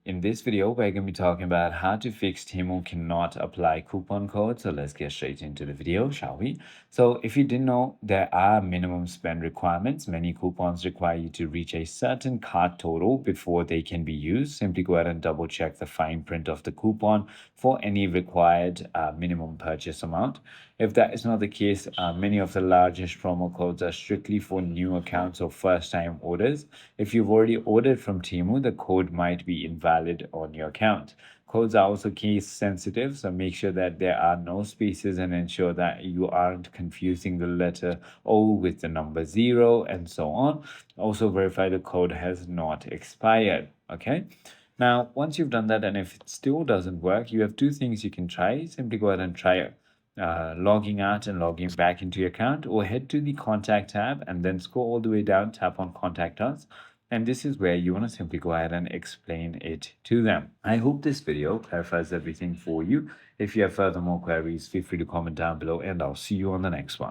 In this video, we're going to be talking about how to fix Temu cannot apply coupon code. So let's get straight into the video, shall we? So if you didn't know, there are minimum spend requirements. Many coupons require you to reach a certain cart total before they can be used. Simply go ahead and double check the fine print of the coupon for any required minimum purchase amount. If that is not the case, many of the largest promo codes are strictly for new accounts or first-time orders. If you've already ordered from Temu, the code might be invalid on your account. Codes are also case sensitive, so make sure that there are no spaces and ensure that you aren't confusing the letter O with the number 0 and so on. Also verify the code has not expired, okay? Now, once you've done that, and if it still doesn't work, you have two things you can try. Simply go ahead and try it. Logging out and logging back into your account, or head to the contact tab and then scroll all the way down, tap on contact us, and this is where you want to simply go ahead and explain it to them. I hope this video clarifies everything for you. If you have further more queries, feel free to comment down below, and I'll see you on the next one.